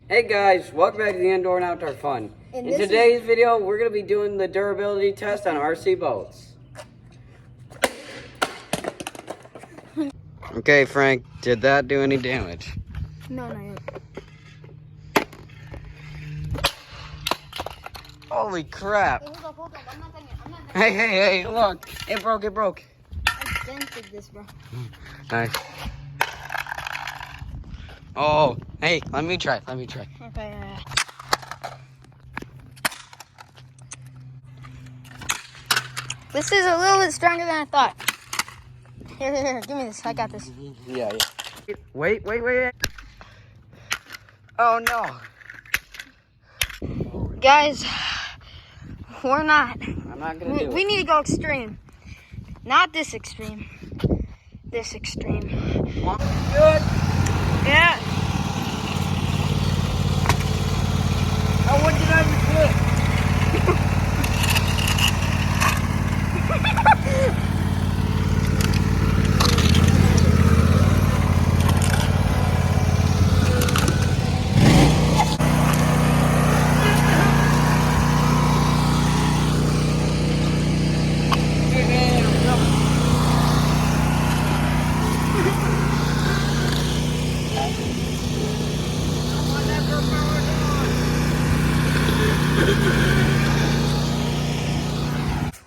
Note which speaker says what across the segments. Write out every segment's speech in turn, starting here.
Speaker 1: Hey guys, welcome back to the Indoor and Outdoor Fun. In today's video, we're going to be doing the durability test on RC boats. Okay, Frank, did that do any damage?
Speaker 2: No, not yet.
Speaker 1: Holy crap.
Speaker 2: Hey, hold up. I'm not done yet.
Speaker 1: Hey, look. It broke.
Speaker 2: I dented this, bro.
Speaker 1: Nice. Oh, hey, let me try.
Speaker 2: Okay, yeah. This is a little bit stronger than I thought. Here, give me this. I got this.
Speaker 1: Yeah. Wait. Oh, no.
Speaker 2: Guys, we're not.
Speaker 1: I'm not going to do it.
Speaker 2: We need to go extreme. Not this extreme. This extreme.
Speaker 1: Good.
Speaker 2: Yeah.
Speaker 1: Oh, what did I flip?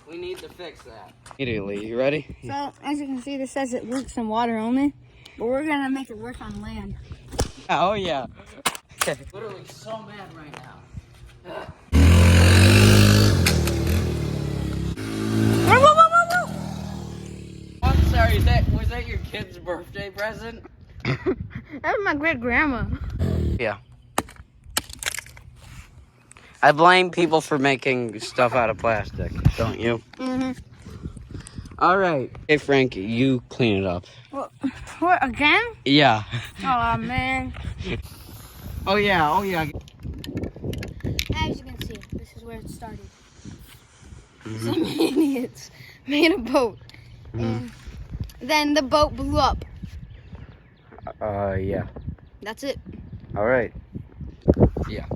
Speaker 1: We need to fix that. Immediately, you ready?
Speaker 2: So, as you can see, this says it works in water only, but we're gonna make it work on land.
Speaker 1: Oh, yeah. Literally so mad right now.
Speaker 2: Whoa.
Speaker 1: I'm sorry, was that your kid's birthday present?
Speaker 2: That was my great grandma.
Speaker 1: Yeah. I blame people for making stuff out of plastic, don't you?
Speaker 2: Mm-hmm.
Speaker 1: All right. Hey, Frank, you clean it up.
Speaker 2: What, again?
Speaker 1: Yeah.
Speaker 2: Oh, man.
Speaker 1: Oh, yeah.
Speaker 2: As you can see, this is where it started. Some idiots made a boat, and then the boat blew up.
Speaker 1: Yeah.
Speaker 2: That's it.
Speaker 1: All right. Yeah.